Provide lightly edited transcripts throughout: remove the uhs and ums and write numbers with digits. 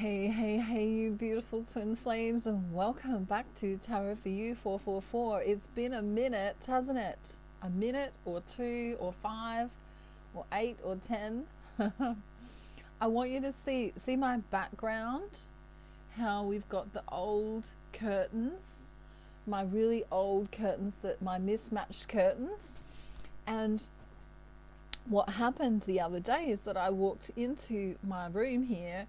Hey, hey, hey, you beautiful twin flames, and welcome back to Tarot for You 444. It's been a minute, hasn't it? A minute or two or five or 8 or 10. I want you to see my background, how we've got the old curtains, my really old curtains, that my mismatched curtains. And what happened the other day is that I walked into my room here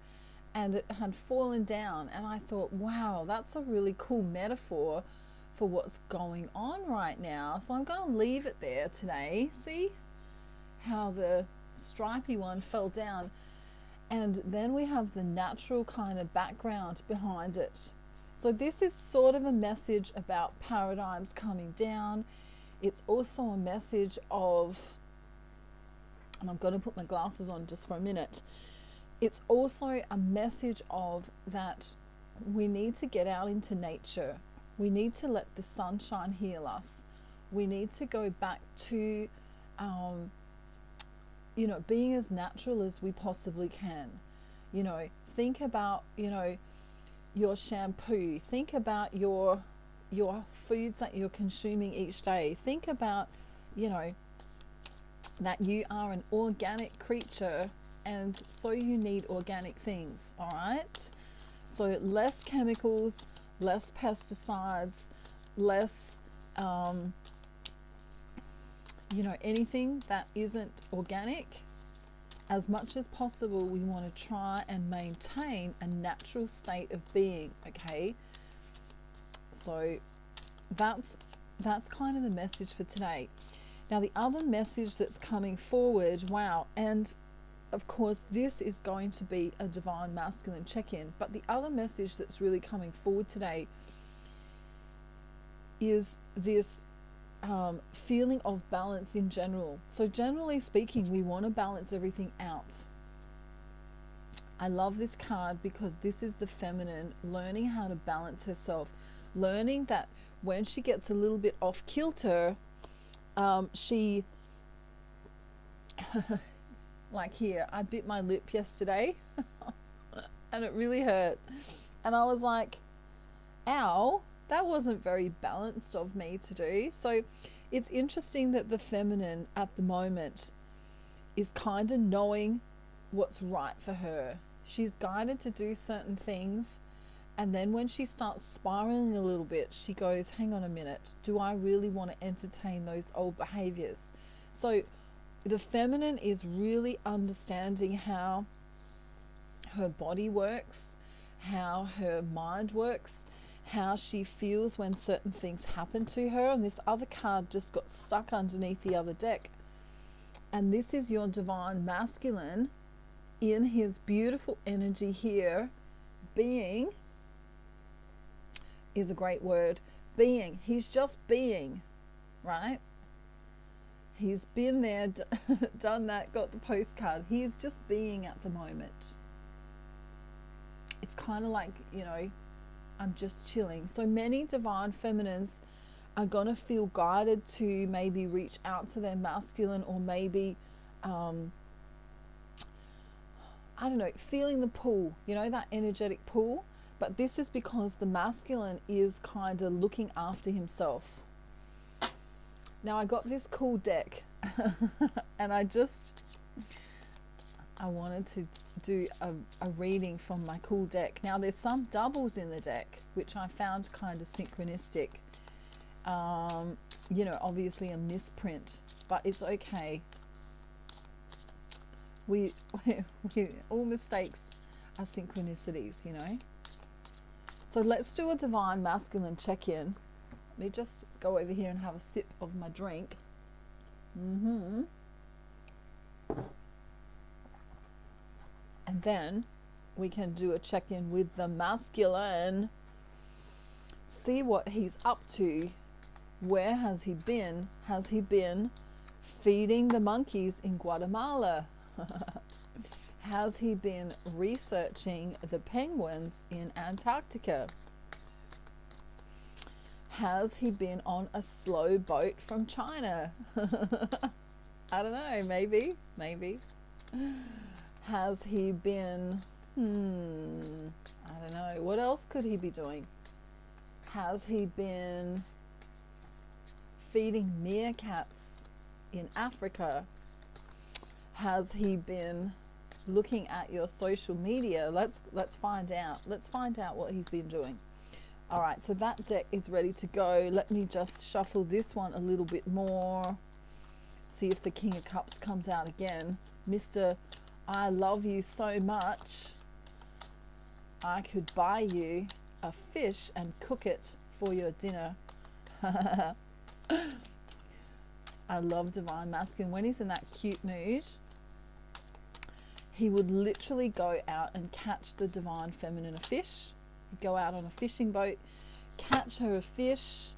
and it had fallen down, and I thought, wow, that's a really cool metaphor for what's going on right now. So I'm going to leave it there today. See how the stripy one fell down, and then we have the natural kind of background behind it. So this is sort of a message about paradigms coming down. It's also a message of, and I'm going to put my glasses on just for a minute, it's also a message of that we need to get out into nature. We need to let the sunshine heal us. We need to go back to, being as natural as we possibly can. Think about, your shampoo. Think about your foods that you're consuming each day. Think about, that you are an organic creature, and so you need organic things. All right, so less chemicals, less pesticides, less anything that isn't organic. As much as possible, we want to try and maintain a natural state of being. Okay, so that's kind of the message for today. Now the other message that's coming forward, wow, and of course, this is going to be a divine masculine check-in. But the other message that's really coming forward today is this feeling of balance in general. So generally speaking, we want to balance everything out. I love this card because this is the feminine learning how to balance herself, learning that when she gets a little bit off kilter, she... like here, I bit my lip yesterday and it really hurt. And I was like, ow, that wasn't very balanced of me to do. So it's interesting that the feminine at the moment is kind of knowing what's right for her. She's guided to do certain things. And then when she starts spiraling a little bit, she goes, hang on a minute, do I really want to entertain those old behaviors? So the feminine is really understanding how her body works, how her mind works, how she feels when certain things happen to her. And this other card just got stuck underneath the other deck. And this is your divine masculine in his beautiful energy here. Being is a great word. Being. He's just being, right? He's been there, done that, got the postcard. He's just being at the moment. It's kind of like, I'm just chilling. So many divine feminines are going to feel guided to maybe reach out to their masculine, or maybe, I don't know, feeling the pull, that energetic pull. But this is because the masculine is kind of looking after himself. Now I got this cool deck and I wanted to do a reading from my cool deck. Now there's some doubles in the deck, which I found kind of synchronistic. Obviously a misprint, but it's okay. We all mistakes are synchronicities, So let's do a divine masculine check-in. Let me just go over here and have a sip of my drink. And then we can do a check-in with the masculine. See what he's up to. Where has he been? Has he been feeding the monkeys in Guatemala? Has he been researching the penguins in Antarctica? Has he been on a slow boat from China? I don't know, maybe. Has he been don't know. What else could he be doing? Has he been feeding meerkats in Africa? Has he been looking at your social media? Let's find out. Let's find out what he's been doing. All right, so that deck is ready to go. Let me just shuffle this one a little bit more. See if the King of Cups comes out again. Mr. I love you so much, I could buy you a fish and cook it for your dinner. I love Divine Masculine. When he's in that cute mood, he would literally go out and catch the Divine Feminine a fish. He'd go out on a fishing boat, catch her a fish,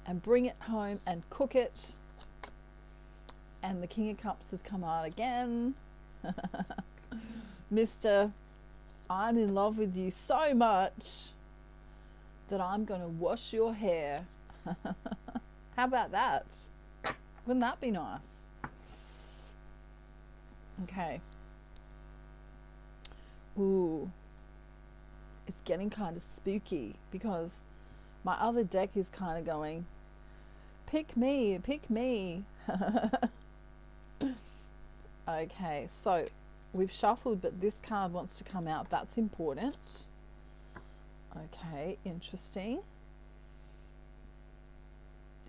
and bring it home and cook it. And the King of Cups has come out again. Mr. I'm in love with you so much that I'm going to wash your hair. How about that? Wouldn't that be nice? Okay. Ooh. It's getting kind of spooky because my other deck is kind of going, pick me, pick me. Okay, so we've shuffled, but this card wants to come out. That's important. Okay, interesting.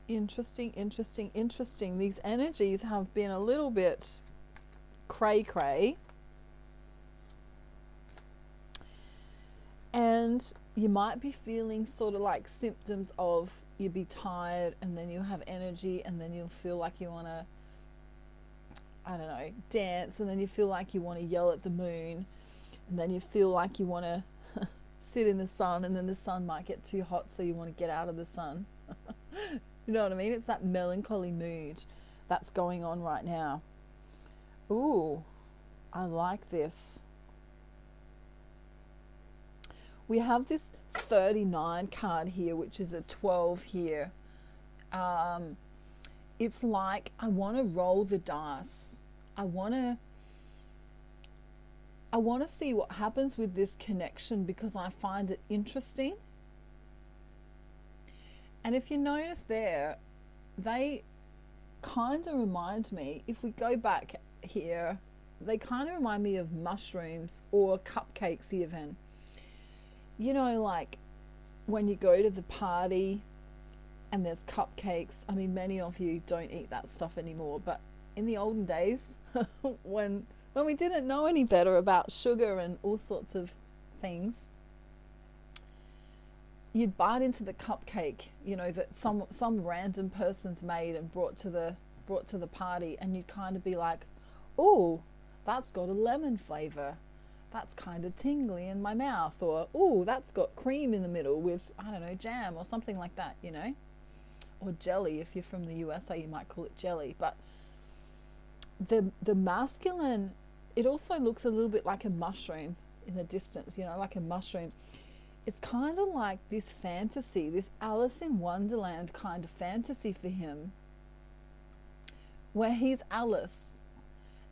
Interesting, interesting, interesting. These energies have been a little bit cray-cray. And you might be feeling sort of like symptoms of you'll be tired and then you'll have energy and then you'll feel like you want to, I don't know, dance, and then you feel like you want to yell at the moon, and then you feel like you want to sit in the sun, and then the sun might get too hot so you want to get out of the sun. You know what I mean? It's that melancholy mood that's going on right now. Ooh, I like this. We have this 39 card here, which is a 12 here. It's like I want to roll the dice. I want to see what happens with this connection because I find it interesting. And if you notice there, they kind of remind me, if we go back here, they kind of remind me of mushrooms or cupcakes even. You know, like when you go to the party and there's cupcakes. I mean, many of you don't eat that stuff anymore, but in the olden days, when we didn't know any better about sugar and all sorts of things, you'd bite into the cupcake, you know, that some random person's made and brought to the party, and you'd kind of be like, oh, that's got a lemon flavor. That's kind of tingly in my mouth. Or, oh, that's got cream in the middle with, I don't know, jam or something like that, you know. Or jelly. If you're from the USA, you might call it jelly. But the masculine, it also looks a little bit like a mushroom in the distance, you know, like a mushroom. It's kind of like this fantasy, this Alice in Wonderland kind of fantasy for him, where he's Alice.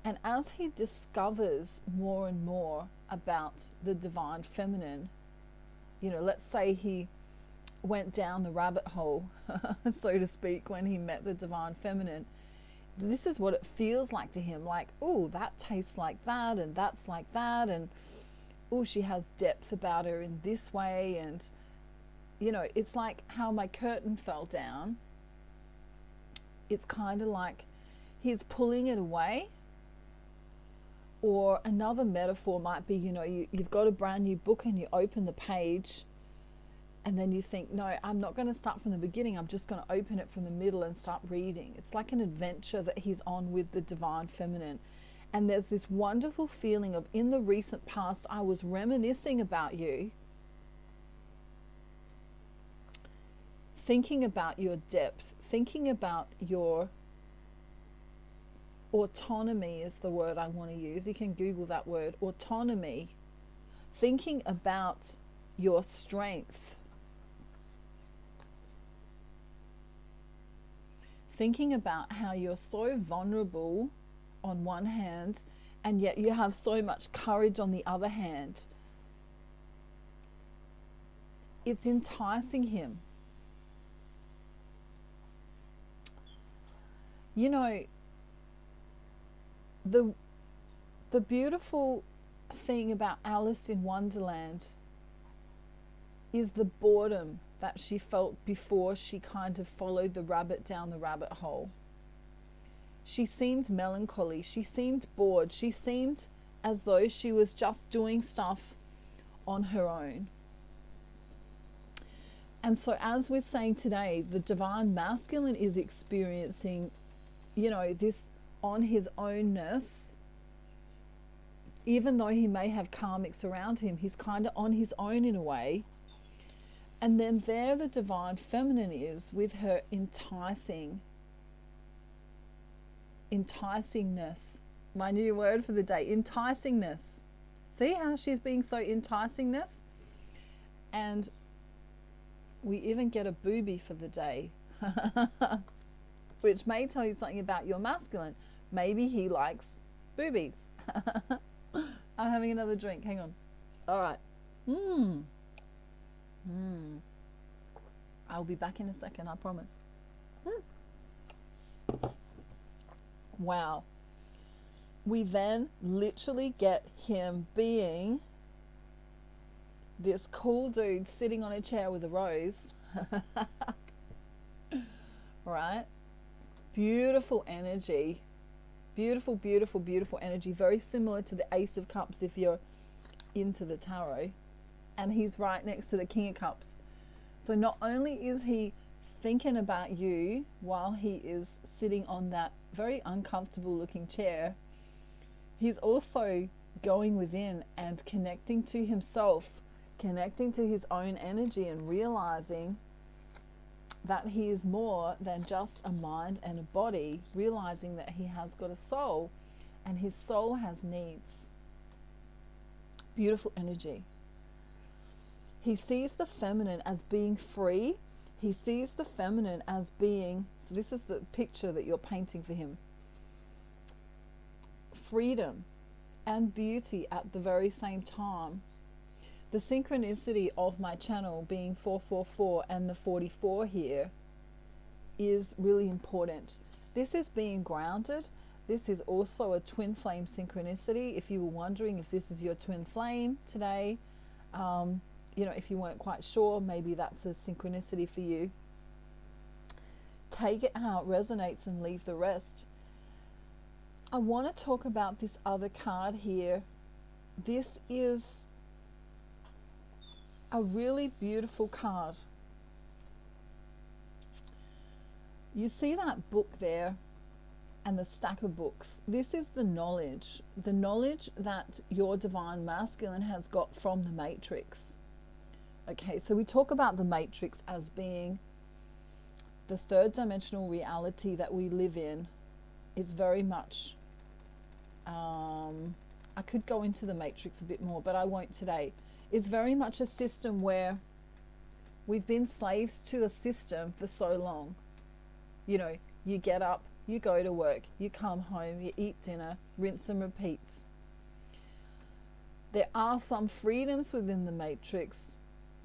And as he discovers more and more about the divine feminine, you know, let's say he went down the rabbit hole, so to speak, when he met the divine feminine, this is what it feels like to him. Like, oh, that tastes like that, and that's like that, and oh, she has depth about her in this way. And, you know, it's like how my curtain fell down. It's kind of like he's pulling it away. Or another metaphor might be, you know, you've got a brand new book and you open the page and then you think, no, I'm not going to start from the beginning. I'm just going to open it from the middle and start reading. It's like an adventure that he's on with the divine feminine. And there's this wonderful feeling of, in the recent past, I was reminiscing about you, thinking about your depth, thinking about your autonomy is the word I want to use. You can Google that word, autonomy. Thinking about your strength. Thinking about how you're so vulnerable on one hand, and yet you have so much courage on the other hand. it's enticing him. You know, the beautiful thing about Alice in Wonderland is the boredom that she felt before she kind of followed the rabbit down the rabbit hole. She seemed melancholy. She seemed bored. She seemed as though she was just doing stuff on her own. And so, as we're saying today, the divine masculine is experiencing, you know, this on his ownness. Even though he may have karmics around him, he's kind of on his own in a way. And then there the divine feminine is with her enticingness. My new word for the day, enticingness. See how she's being so enticingness? And we even get a booby for the day, which may tell you something about your masculine. Maybe he likes boobies. I'm having another drink. Hang on. All right. I'll be back in a second, I promise. Wow. We then literally get him being this cool dude sitting on a chair with a rose. Right? Beautiful energy. Beautiful, beautiful, beautiful energy. Very similar to the Ace of Cups if you're into the tarot. And he's right next to the King of Cups. So not only is he thinking about you while he is sitting on that very uncomfortable looking chair, he's also going within and connecting to himself, connecting to his own energy and realizing that he is more than just a mind and a body, realizing that he has got a soul and his soul has needs. Beautiful energy. He sees the feminine as being free. He sees the feminine as being, so this is the picture that you're painting for him, freedom and beauty at the very same time. The synchronicity of my channel being 444 and the 44 here is really important. This is being grounded. This is also a twin flame synchronicity. If you were wondering if this is your twin flame today, you know, if you weren't quite sure, maybe that's a synchronicity for you. Take it how it resonates and leave the rest. I want to talk about this other card here. This is a really beautiful card. You see that book there and the stack of books. This is the knowledge that your divine masculine has got from the matrix. Okay, so we talk about the matrix as being the third dimensional reality that we live in. It's very much, I could go into the matrix a bit more, but I won't today. It's very much a system where we've been slaves to a system for so long. You know, you get up, you go to work, you come home, you eat dinner, rinse and repeat. There are some freedoms within the matrix,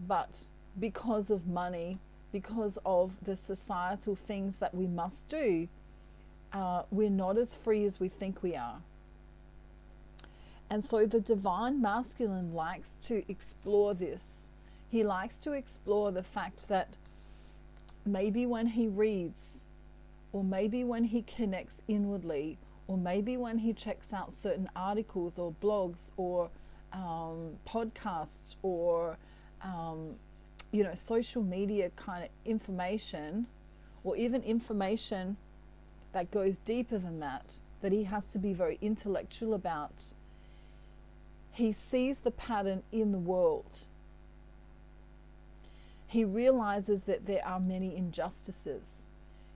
but because of money, because of the societal things that we must do, we're not as free as we think we are. And so the divine masculine likes to explore this. He likes to explore the fact that maybe when he reads, or maybe when he connects inwardly, or maybe when he checks out certain articles or blogs or podcasts or you know, social media kind of information, or even information that goes deeper than that he has to be very intellectual about. He sees the pattern in the world. He realizes that there are many injustices.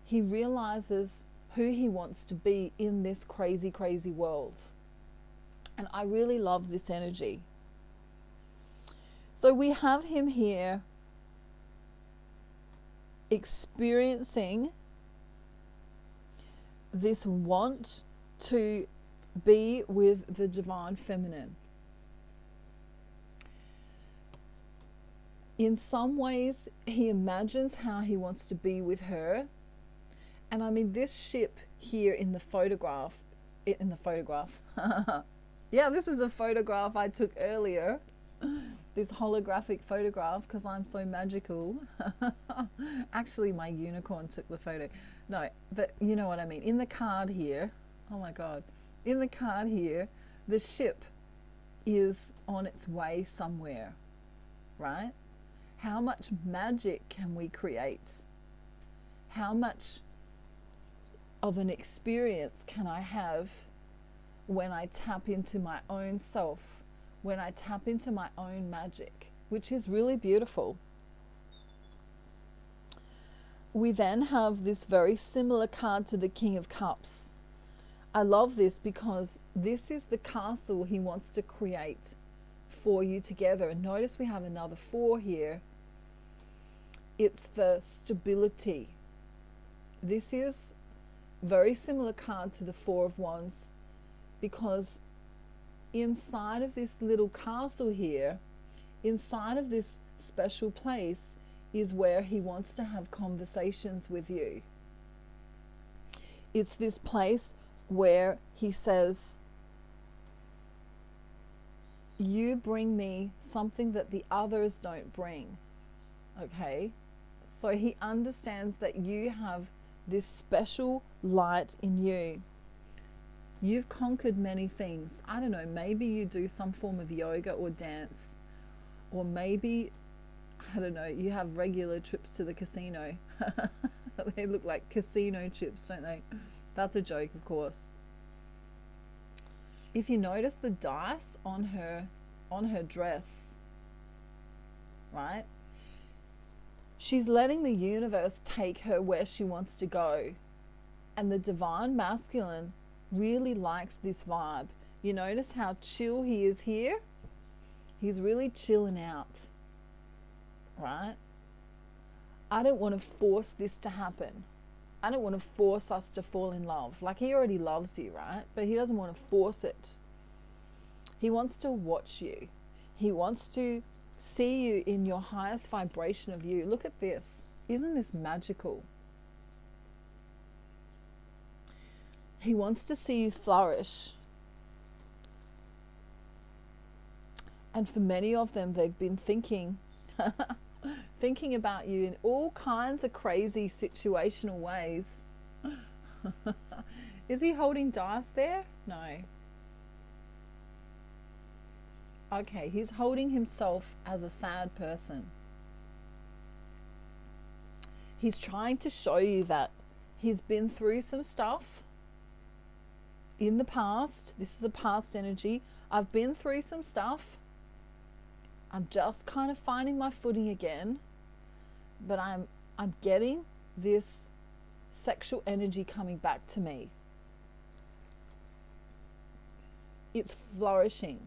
He realizes who he wants to be in this crazy, crazy world. And I really love this energy. So we have him here experiencing this want to be with the divine feminine. In some ways, he imagines how he wants to be with her. And I mean, this ship here in the photograph, yeah, this is a photograph I took earlier, this holographic photograph, because I'm so magical. Actually, my unicorn took the photo. No, but you know what I mean. In the card here, oh my God, in the card here, the ship is on its way somewhere, right? How much magic can we create? How much of an experience can I have when I tap into my own self, when I tap into my own magic, which is really beautiful. We then have this very similar card to the King of Cups. I love this because this is the castle he wants to create for you together. And notice we have another 4 here. It's the stability. This is very similar card to the 4 of Wands, because inside of this little castle here, inside of this special place, is where he wants to have conversations with you. It's this place where he says, you bring me something that the others don't bring. Okay? So he understands that you have this special light in you. You've conquered many things. I don't know, maybe you do some form of yoga or dance, or maybe, I don't know, you have regular trips to the casino. They look like casino chips, don't they? That's a joke, of course. If you notice the dice on her dress, right? She's letting the universe take her where she wants to go. And the divine masculine really likes this vibe. You notice how chill he is here? He's really chilling out, right? I don't want to force this to happen. I don't want to force us to fall in love. Like, he already loves you, right? But he doesn't want to force it. He wants to watch you. He wants to see you in your highest vibration of you. Look at this. Isn't this magical? He wants to see you flourish. And for many of them, they've been thinking about you in all kinds of crazy situational ways. Is he holding dice there? No. Okay, he's holding himself as a sad person. He's trying to show you that he's been through some stuff in the past. This is a past energy. I've been through some stuff. I'm just kind of finding my footing again, but I'm getting this sexual energy coming back to me. It's flourishing.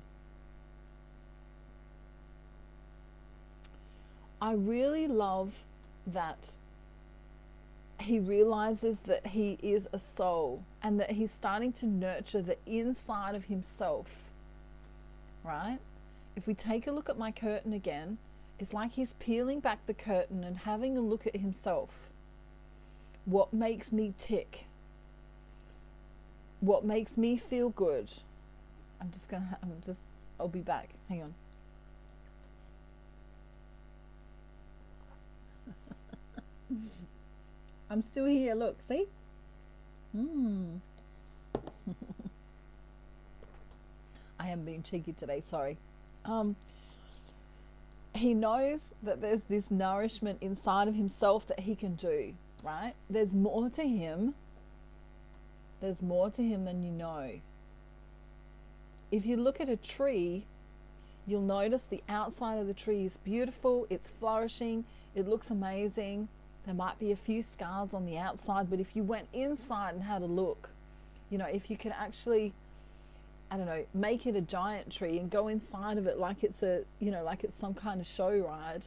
I really love that he realizes that he is a soul and that he's starting to nurture the inside of himself, right? If we take a look at my curtain again, it's like he's peeling back the curtain and having a look at himself. What makes me tick? What makes me feel good? I'll be back. Hang on. I'm still here, look, see? I am being cheeky today, sorry. He knows that there's this nourishment inside of himself that he can do, right? There's more to him. There's more to him than you know. If you look at a tree, you'll notice the outside of the tree is beautiful, it's flourishing, it looks amazing. There might be a few scars on the outside, but if you went inside and had a look, you know, if you could actually, I don't know, make it a giant tree and go inside of it like it's a, you know, like it's some kind of show ride,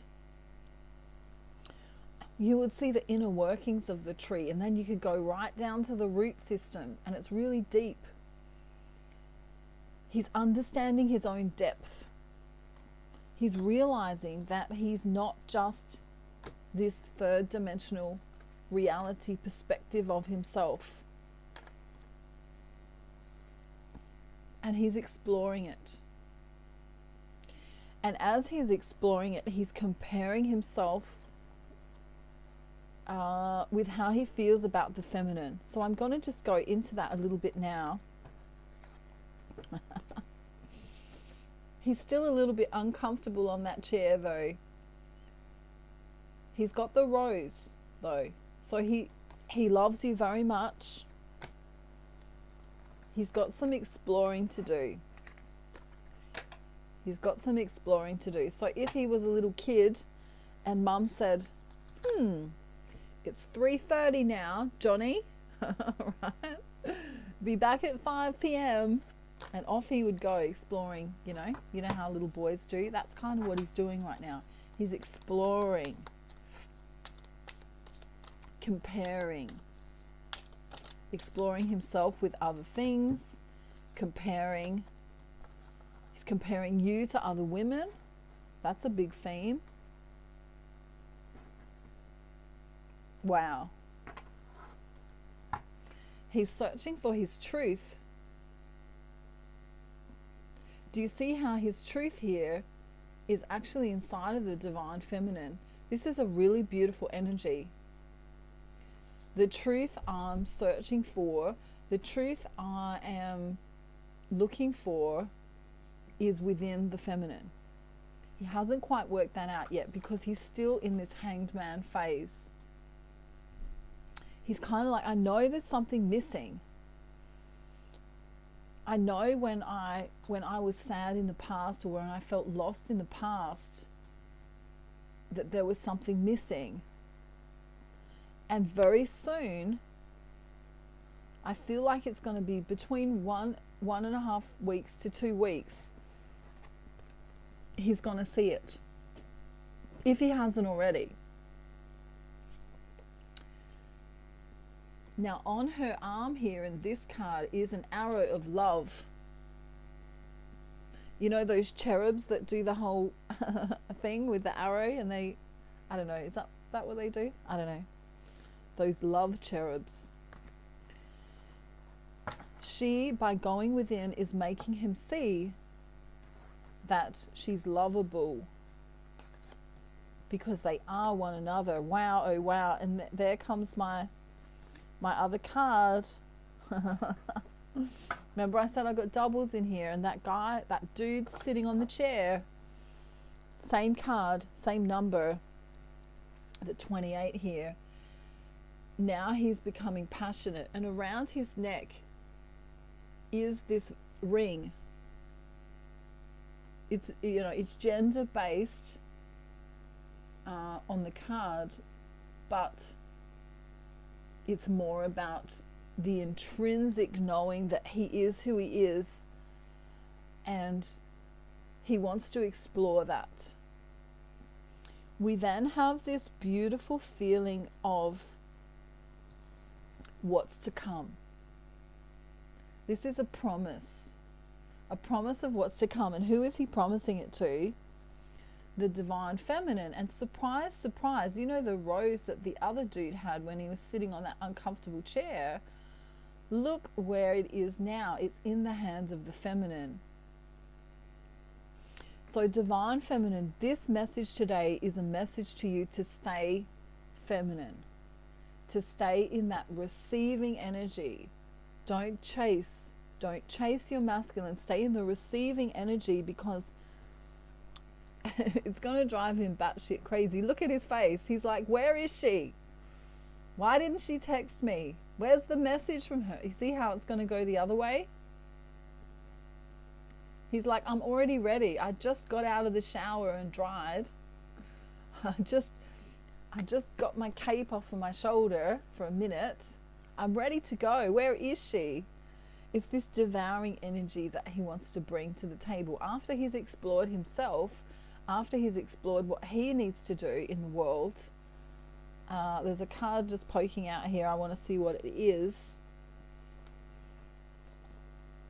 you would see the inner workings of the tree, and then you could go right down to the root system, and it's really deep. He's understanding his own depth. He's realizing that he's not just this third dimensional reality perspective of himself. And he's exploring it. And as he's exploring it, he's comparing himself with how he feels about the feminine. So I'm going to just go into that a little bit now. He's still a little bit uncomfortable on that chair though. He's got the rose though. So he loves you very much. He's got some exploring to do. He's got some exploring to do. So if he was a little kid and mum said, it's 3:30 now, Johnny, right? Be back at 5 p.m. and off he would go exploring, you know how little boys do. That's kind of what he's doing right now. He's exploring, comparing, exploring himself with other things, comparing. He's comparing you to other women. That's a big theme. Wow. He's searching for his truth. Do you see how his truth here is actually inside of the divine feminine? This is a really beautiful energy. The truth I'm searching for, the truth I am looking for is within the feminine. He hasn't quite worked that out yet because he's still in this hanged man phase. He's kind of like, I know there's something missing. I know when I was sad in the past, or when I felt lost in the past, that there was something missing. And very soon, I feel like it's going to be between 1.5 weeks to 2 weeks. He's going to see it, if he hasn't already. Now on her arm here in this card is an arrow of love. You know those cherubs that do the whole thing with the arrow, and they, I don't know, is that what they do? I don't know. Those love cherubs. She, by going within, is making him see that she's lovable, because they are one another. Wow, oh wow. And there comes my other card. Remember I said I got doubles in here, and that guy, that dude sitting on the chair, same card, same number, the 28 here. Now he's becoming passionate, and around his neck is this ring. It's, it's gender based on the card, but it's more about the intrinsic knowing that he is who he is, and he wants to explore that. We then have this beautiful feeling of what's to come. This is a promise of what's to come. And who is he promising it to? The divine feminine. And surprise, surprise, the rose that the other dude had when he was sitting on that uncomfortable chair, look where it is now. It's in the hands of the feminine. So divine feminine, this message today is a message to you to stay feminine, to stay in that receiving energy. Don't chase your masculine. Stay in the receiving energy, because it's going to drive him batshit crazy. Look at his face. He's like, where is she? Why didn't she text me? Where's the message from her? You see how it's going to go the other way? He's like, I'm already ready. I just got out of the shower and dried. I just got my cape off of my shoulder for a minute. I'm ready to go. Where is she? It's this devouring energy that he wants to bring to the table after he's explored himself, after he's explored what he needs to do in the world. There's a card just poking out here. I want to see what it is.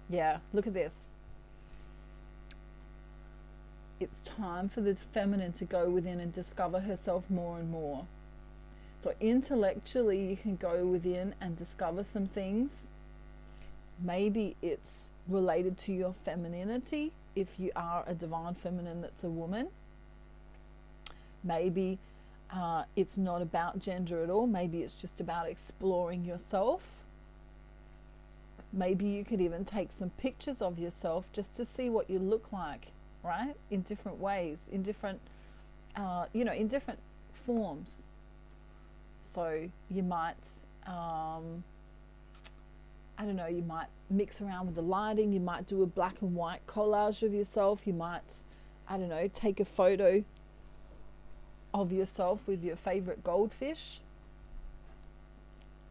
Yeah, look at this. it's time for the feminine to go within and discover herself more and more. So intellectually, you can go within and discover some things. Maybe it's related to your femininity, if you are a divine feminine that's a woman. Maybe it's not about gender at all. Maybe it's just about exploring yourself. Maybe you could even take some pictures of yourself just to see what you look like, right? In different ways, in different, in different forms. So you might, you might mix around with the lighting. You might do a black and white collage of yourself. You might, take a photo of yourself with your favorite goldfish.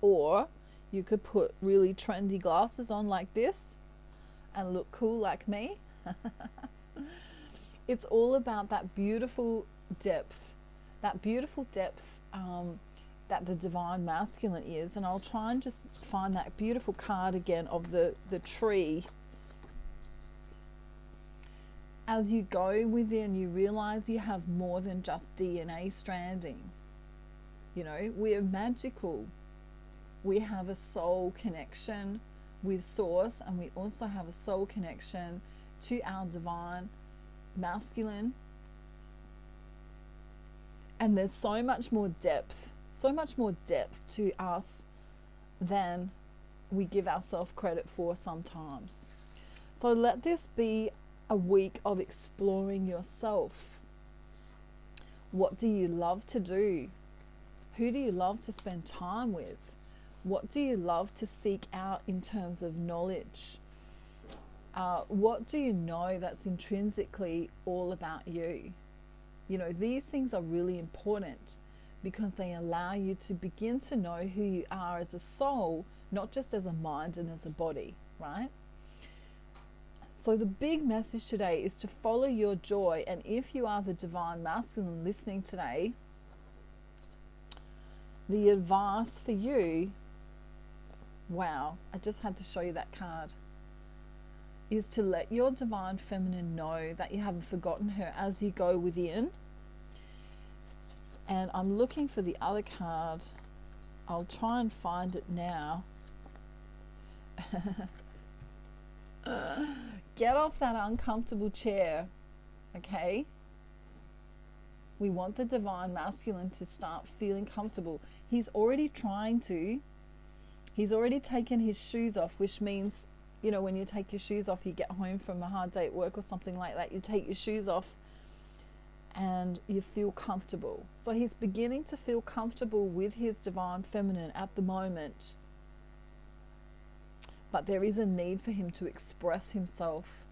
Or you could put really trendy glasses on like this and look cool like me. It's all about that beautiful depth that the divine masculine is. And I'll try and just find that beautiful card again of the tree. As you go within, you realize you have more than just DNA stranding. We are magical. We have a soul connection with Source, and we also have a soul connection to our divine masculine. And there's so much more depth to us than we give ourselves credit for sometimes. So let this be a week of exploring yourself. What do you love to do? Who do you love to spend time with? What do you love to seek out in terms of knowledge? What do you know that's intrinsically all about you? These things are really important because they allow you to begin to know who you are as a soul, not just as a mind and as a body, right? So the big message today is to follow your joy. And if you are the divine masculine listening today, the advice for you, wow, I just had to show you that card, is to let your divine feminine know that you haven't forgotten her as you go within. And I'm looking for the other card. I'll try and find it now. Get off that uncomfortable chair, okay? We want the divine masculine to start feeling comfortable. He's already taken his shoes off, which means, when you take your shoes off, you get home from a hard day at work or something like that, you take your shoes off and you feel comfortable. So he's beginning to feel comfortable with his divine feminine at the moment. But there is a need for him to express himself.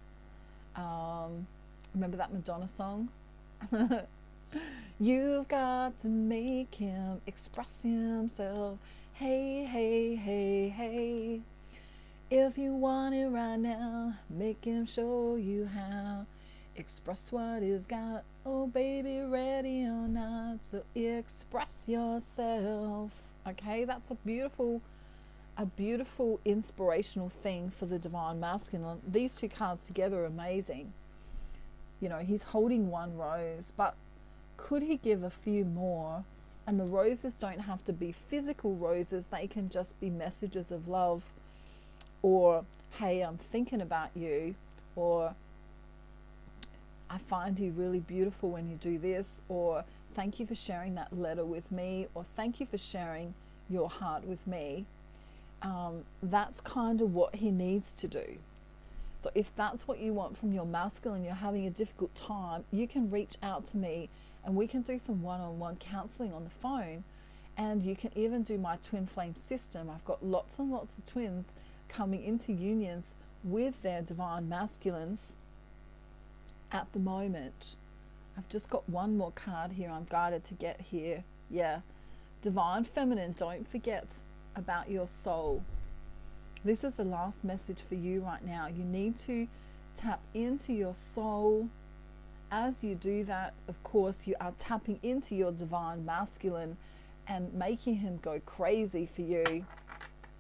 Remember that Madonna song? You've got to make him express himself. Hey, hey, hey, hey. If you want it right now, make him show you how. Express what he's got. Oh, baby, ready or not. So express yourself. Okay, that's a beautiful inspirational thing for the divine masculine. These two cards together are amazing. He's holding one rose, but could he give a few more? And the roses don't have to be physical roses. They can just be messages of love, or hey, I'm thinking about you, or I find you really beautiful when you do this, or thank you for sharing that letter with me, or thank you for sharing your heart with me. That's kind of what he needs to do. So if that's what you want from your masculine, you're having a difficult time, you can reach out to me and we can do some one-on-one counseling on the phone. And you can even do my twin flame system. I've got lots and lots of twins coming into unions with their divine masculines at the moment. I've just got one more card here I'm guided to get here. Yeah, divine feminine, don't forget about your soul. This is the last message for you right now. You need to tap into your soul. As you do that, of course, you are tapping into your divine masculine and making him go crazy for you.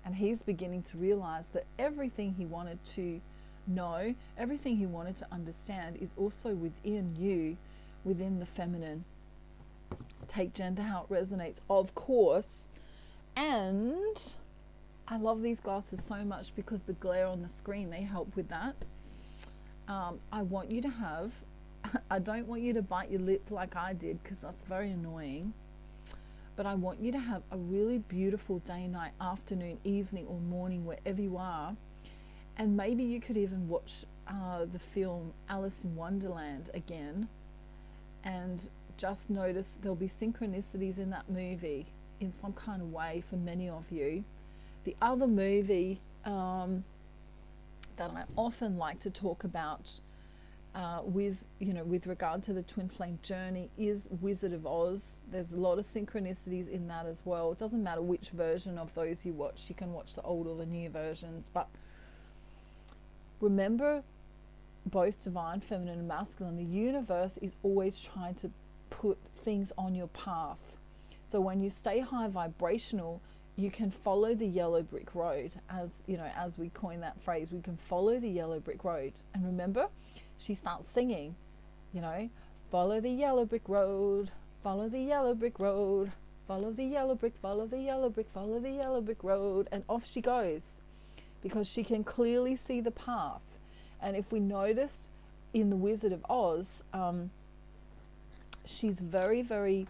And he's beginning to realize that everything he wanted to No, everything he wanted to understand is also within you, within the feminine. Take gender how it resonates, of course. And I love these glasses so much because the glare on the screen, they help with that. I want you to have, I don't want you to bite your lip like I did because that's very annoying. But I want you to have a really beautiful day, night, afternoon, evening, or morning, wherever you are. And maybe you could even watch the film Alice in Wonderland again and just notice there'll be synchronicities in that movie in some kind of way for many of you. The other movie that I often like to talk about with regard to the twin flame journey is Wizard of Oz. There's a lot of synchronicities in that as well. It doesn't matter which version of those you watch. You can watch the old or the new versions, but remember, both divine, feminine, and masculine, the universe is always trying to put things on your path. So when you stay high vibrational, you can follow the yellow brick road, as you know, as we coin that phrase. We can follow the yellow brick road. And remember, she starts singing, follow the yellow brick road, follow the yellow brick road, follow the yellow brick, follow the yellow brick, follow the yellow brick road, and off she goes, because she can clearly see the path. And if we notice in the Wizard of Oz, she's very, very,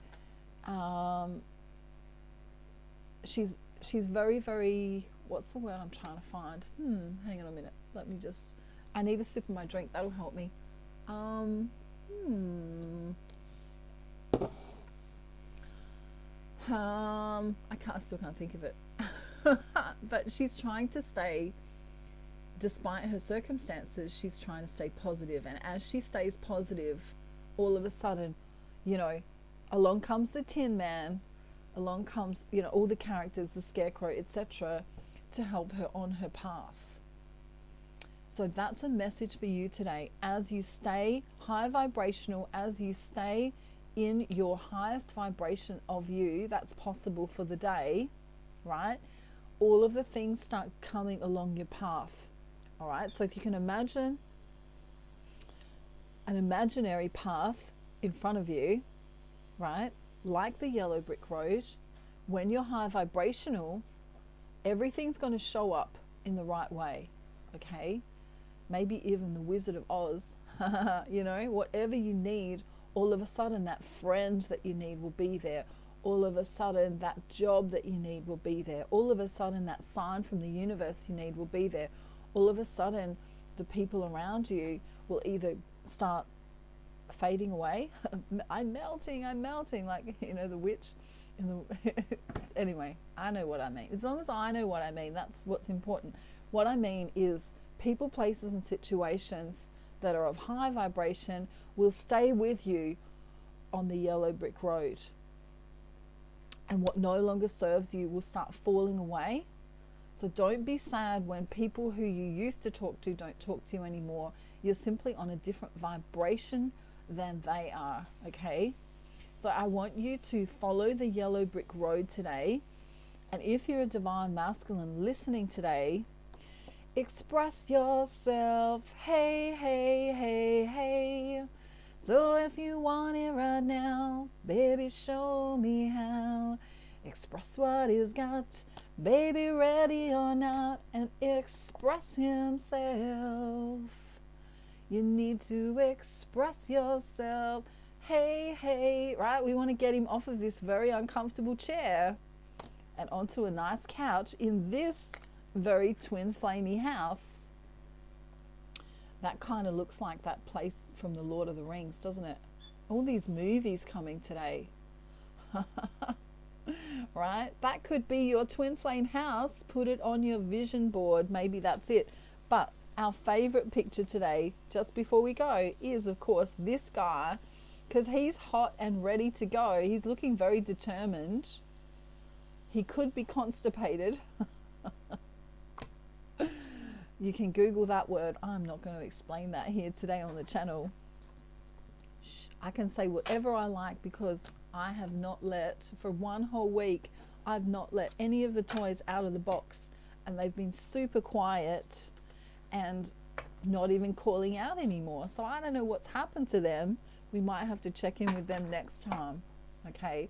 she's very, very, what's the word I'm trying to find? Hang on a minute. I need a sip of my drink. That'll help me. I still can't think of it. But she's trying to stay, despite her circumstances, she's trying to stay positive. And as she stays positive, all of a sudden, along comes the Tin Man, along comes, all the characters, the Scarecrow, etc., to help her on her path. So that's a message for you today. As you stay high vibrational, as you stay in your highest vibration of you, that's possible for the day, right? All of the things start coming along your path. All right, so if you can imagine an imaginary path in front of you, right, like the yellow brick road, when you're high vibrational, everything's going to show up in the right way, okay? Maybe even the Wizard of Oz, whatever you need, all of a sudden that friend that you need will be there. All of a sudden that job that you need will be there. All of a sudden that sign from the universe you need will be there. All of a sudden the people around you will either start fading away. I'm melting, like, the witch in the anyway, I know what I mean. As long as I know what I mean, that's what's important. What I mean is people, places, and situations that are of high vibration will stay with you on the yellow brick road. And what no longer serves you will start falling away. So don't be sad when people who you used to talk to don't talk to you anymore. You're simply on a different vibration than they are, okay? So I want you to follow the yellow brick road today. And if you're a divine masculine listening today, express yourself. Hey, hey, hey, hey. So if you want it right now, baby, show me how. Express what he's got, baby, ready or not, and express himself. You need to express yourself. Hey, hey, right? We want to get him off of this very uncomfortable chair and onto a nice couch in this very twin flamey house. That kind of looks like that place from the Lord of the Rings, doesn't it? All these movies coming today. Right? That could be your twin flame house. Put it on your vision board. Maybe that's it. But our favorite picture today, just before we go, is of course this guy, because he's hot and ready to go. He's looking very determined. He could be constipated. You can Google that word. I'm not going to explain that here today on the channel. I can say whatever I like because I have not let, for one whole week, I've not let any of the toys out of the box, and they've been super quiet, and not even calling out anymore. So I don't know what's happened to them. We might have to check in with them next time. Okay.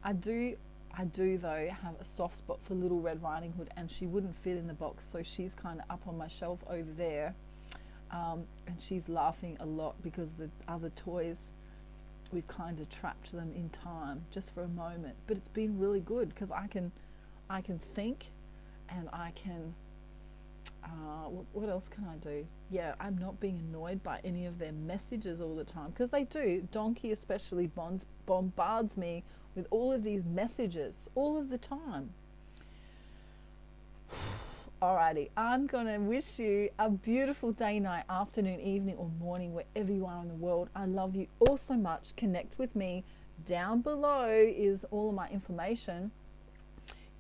I do though have a soft spot for Little Red Riding Hood, and she wouldn't fit in the box, so she's kind of up on my shelf over there. And she's laughing a lot because the other toys, we've kind of trapped them in time just for a moment. But it's been really good because I can think, and I can what else can I do? Yeah, I'm not being annoyed by any of their messages all the time, because they do. Donkey especially bombards me with all of these messages all of the time. Alrighty, I'm gonna wish you a beautiful day, night, afternoon, evening, or morning, wherever you are in the world. I love you all so much. Connect with me. Down below is all of my information.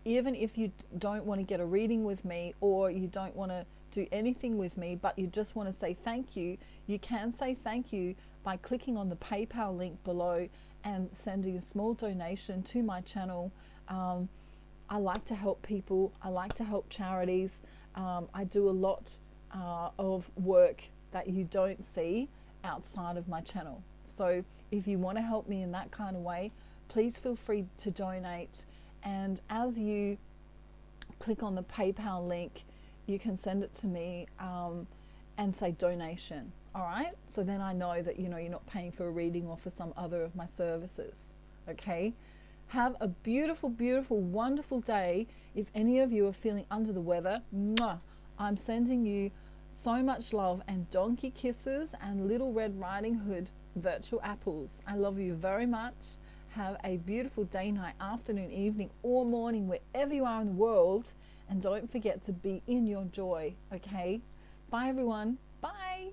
Even if you don't want to get a reading with me, or you don't want to do anything with me, but you just want to say thank you, you can say thank you by clicking on the PayPal link below and sending a small donation to my channel. I like to help people. I like to help charities. I do a lot of work that you don't see outside of my channel. So if you want to help me in that kind of way, please feel free to donate. And as you click on the PayPal link, you can send it to me and say donation. All right, so then I know that you're not paying for a reading or for some other of my services. Okay, have a beautiful, beautiful, wonderful day. If any of you are feeling under the weather, mwah, I'm sending you so much love and donkey kisses and Little Red Riding Hood virtual apples. I love you very much. Have a beautiful day, night, afternoon, evening, or morning, wherever you are in the world. And don't forget to be in your joy. Okay, bye everyone. Bye.